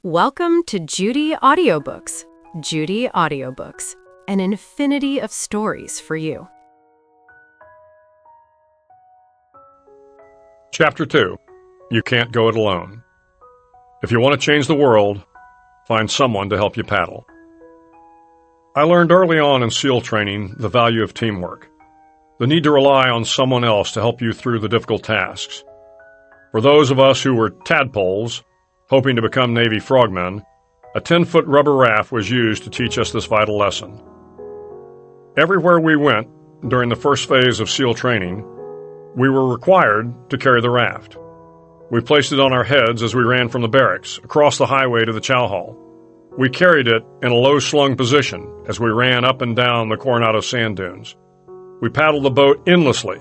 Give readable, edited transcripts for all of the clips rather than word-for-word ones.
Welcome to Judy Audiobooks. Judy Audiobooks, an infinity of stories for you. Chapter 2. You Can't Go It Alone. If you want to change the world, find someone to help you paddle. I learned early on in SEAL training the value of teamwork, the need to rely on someone else to help you through the difficult tasks. For those of us who were tadpoles, hoping to become Navy frogmen, a 10-foot rubber raft was used to teach us this vital lesson. Everywhere we went during the first phase of SEAL training, we were required to carry the raft. We placed it on our heads as we ran from the barracks, across the highway to the chow hall. We carried it in a low-slung position as we ran up and down the Coronado sand dunes. We paddled the boat endlessly,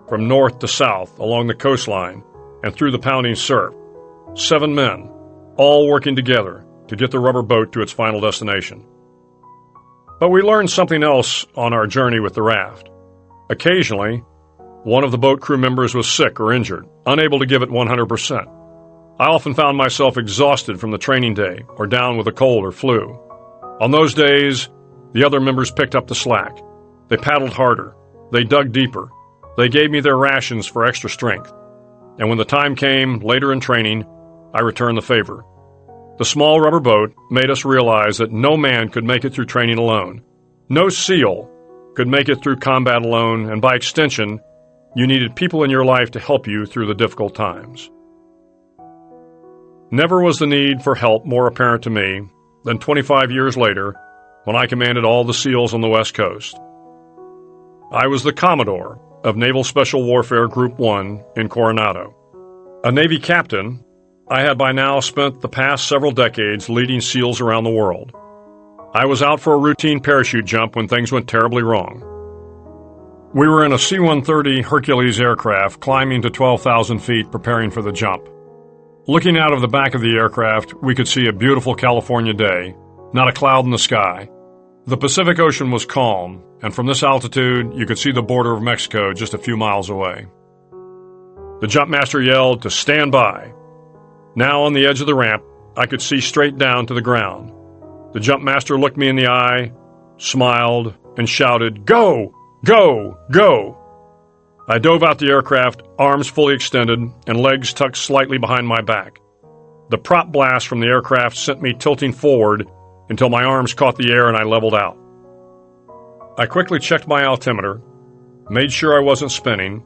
from north to south, along the coastline, and through the pounding surf. 7 men, all working together to get the rubber boat to its final destination. But we learned something else on our journey with the raft. Occasionally, one of the boat crew members was sick or injured, unable to give it 100%. I often found myself exhausted from the training day or down with a cold or flu. On those days, the other members picked up the slack. They paddled harder. They dug deeper. They gave me their rations for extra strength. And when the time came, later in training, I returned the favor. The small rubber boat made us realize that no man could make it through training alone. No SEAL could make it through combat alone, and by extension, you needed people in your life to help you through the difficult times. Never was the need for help more apparent to me than 25 years later when I commanded all the SEALs on the West Coast. I was the Commodore of Naval Special Warfare Group 1 in Coronado. A Navy captain, I had by now spent the past several decades leading SEALs around the world. I was out for a routine parachute jump when things went terribly wrong. We were in a C-130 Hercules aircraft climbing to 12,000 feet preparing for the jump. Looking out of the back of the aircraft, we could see a beautiful California day, not a cloud in the sky. The Pacific Ocean was calm, and from this altitude, you could see the border of Mexico just a few miles away. The jump master yelled to stand by. Now on the edge of the ramp, I could see straight down to the ground. The jump master looked me in the eye, smiled, and shouted, "Go! Go! Go!" I dove out the aircraft, arms fully extended and legs tucked slightly behind my back. The prop blast from the aircraft sent me tilting forward until my arms caught the air and I leveled out. I quickly checked my altimeter, made sure I wasn't spinning,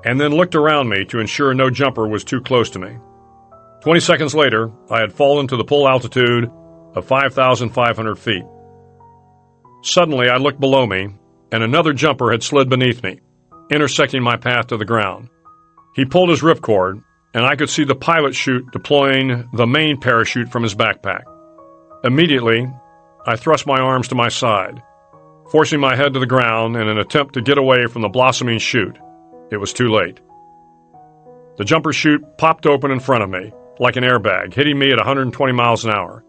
and then looked around me to ensure no jumper was too close to me. 20 seconds later, I had fallen to the full altitude of 5,500 feet. Suddenly, I looked below me, and another jumper had slid beneath me, intersecting my path to the ground. He pulled his ripcord, and I could see the pilot chute deploying the main parachute from his backpack. Immediately, I thrust my arms to my side, forcing my head to the ground in an attempt to get away from the blossoming chute. It was too late. The jumper chute popped open in front of me, like an airbag, hitting me at 120 miles an hour.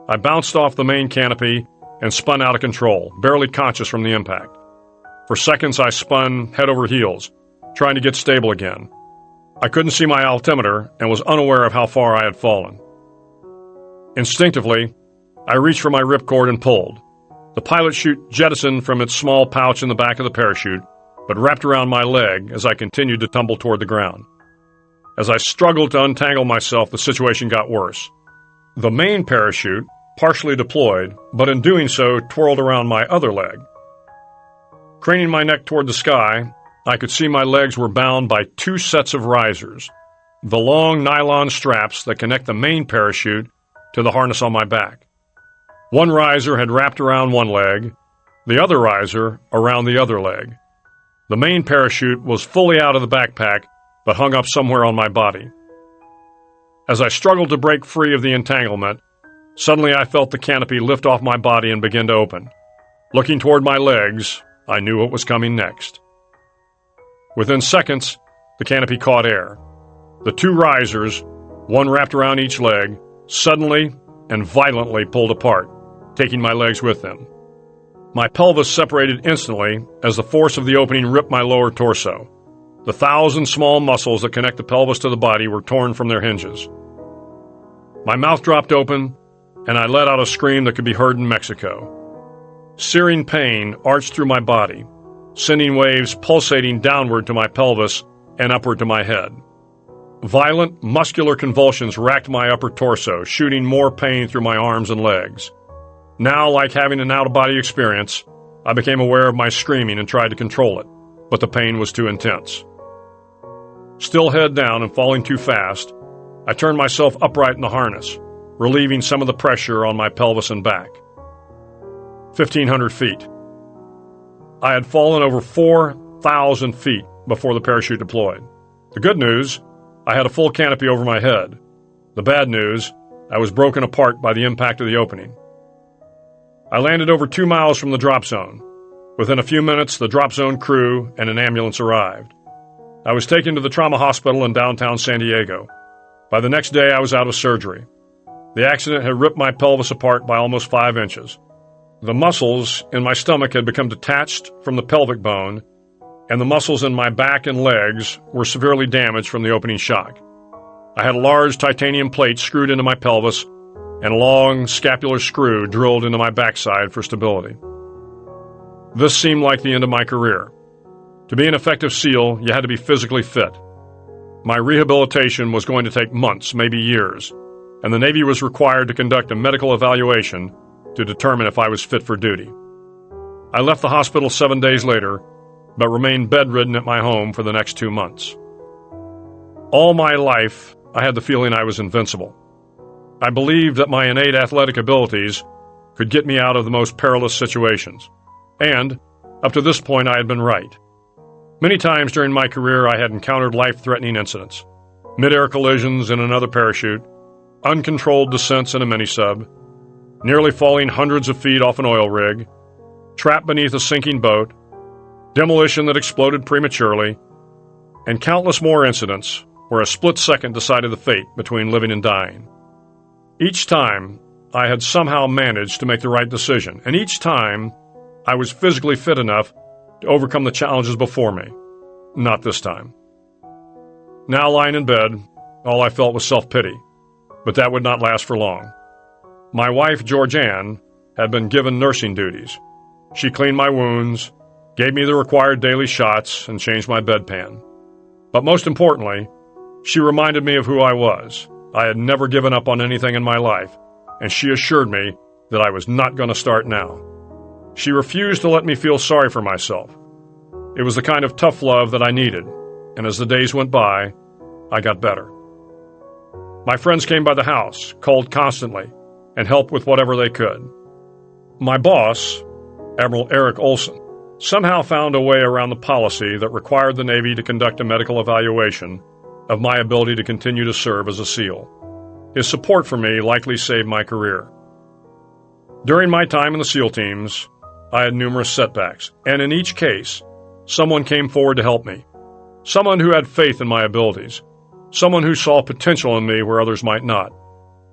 I bounced off the main canopy and spun out of control, barely conscious from the impact. For seconds, I spun head over heels, trying to get stable again. I couldn't see my altimeter and was unaware of how far I had fallen. Instinctively, I reached for my ripcord and pulled. The pilot chute jettisoned from its small pouch in the back of the parachute, but wrapped around my leg as I continued to tumble toward the ground. As I struggled to untangle myself, the situation got worse. The main parachute partially deployed, but in doing so, twirled around my other leg. Craning my neck toward the sky, I could see my legs were bound by 2 sets of risers, the long nylon straps that connect the main parachute to the harness on my back. One riser had wrapped around one leg, the other riser around the other leg. The main parachute was fully out of the backpack, but hung up somewhere on my body. As I struggled to break free of the entanglement, suddenly I felt the canopy lift off my body and begin to open. Looking toward my legs, I knew what was coming next. Within seconds, the canopy caught air. The 2 risers, one wrapped around each leg, suddenly and violently pulled apart, taking my legs with them. My pelvis separated instantly as the force of the opening ripped my lower torso. The 1,000 small muscles that connect the pelvis to the body were torn from their hinges. My mouth dropped open, and I let out a scream that could be heard in Mexico. Searing pain arched through my body, sending waves pulsating downward to my pelvis and upward to my head. Violent, muscular convulsions racked my upper torso, shooting more pain through my arms and legs. Now, like having an out-of-body experience, I became aware of my screaming and tried to control it, but the pain was too intense. Still head down and falling too fast, I turned myself upright in the harness, relieving some of the pressure on my pelvis and back. 1,500 feet. I had fallen over 4,000 feet before the parachute deployed. The good news, I had a full canopy over my head. The bad news, I was broken apart by the impact of the opening. I landed over 2 miles from the drop zone. Within a few minutes, the drop zone crew and an ambulance arrived. I was taken to the trauma hospital in downtown San Diego. By the next day, I was out of surgery. The accident had ripped my pelvis apart by almost 5 inches. The muscles in my stomach had become detached from the pelvic bone, and the muscles in my back and legs were severely damaged from the opening shock. I had a large titanium plate screwed into my pelvis and a long scapular screw drilled into my backside for stability. This seemed like the end of my career. To be an effective SEAL, you had to be physically fit. My rehabilitation was going to take months, maybe years, and the Navy was required to conduct a medical evaluation to determine if I was fit for duty. I left the hospital 7 days later, but remained bedridden at my home for the next 2 months. All my life, I had the feeling I was invincible. I believed that my innate athletic abilities could get me out of the most perilous situations. And, up to this point, I had been right. Many times during my career, I had encountered life-threatening incidents. Mid-air collisions in another parachute, uncontrolled descents in a mini-sub, nearly falling hundreds of feet off an oil rig, trapped beneath a sinking boat, demolition that exploded prematurely, and countless more incidents where a split second decided the fate between living and dying. Each time, I had somehow managed to make the right decision, and each time, I was physically fit enough to overcome the challenges before me. Not this time. Now lying in bed, all I felt was self-pity, but that would not last for long. My wife, Georgianne, had been given nursing duties. She cleaned my wounds, gave me the required daily shots, and changed my bedpan. But most importantly, she reminded me of who I was. I had never given up on anything in my life, and she assured me that I was not going to start now. She refused to let me feel sorry for myself. It was the kind of tough love that I needed, and as the days went by, I got better. My friends came by the house, called constantly, and helped with whatever they could. My boss, Admiral Eric Olson, somehow found a way around the policy that required the Navy to conduct a medical evaluation of my ability to continue to serve as a SEAL. His support for me likely saved my career. During my time in the SEAL teams, I had numerous setbacks, and in each case, someone came forward to help me. Someone who had faith in my abilities. Someone who saw potential in me where others might not.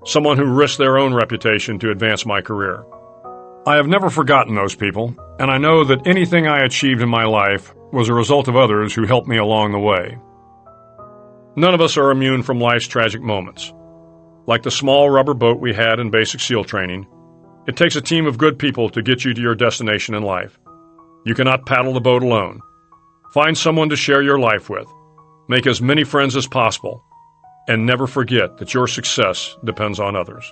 Someone who risked their own reputation to advance my career. I have never forgotten those people, and I know that anything I achieved in my life was a result of others who helped me along the way. None of us are immune from life's tragic moments. Like the small rubber boat we had in basic SEAL training, it takes a team of good people to get you to your destination in life. You cannot paddle the boat alone. Find someone to share your life with. Make as many friends as possible, and never forget that your success depends on others.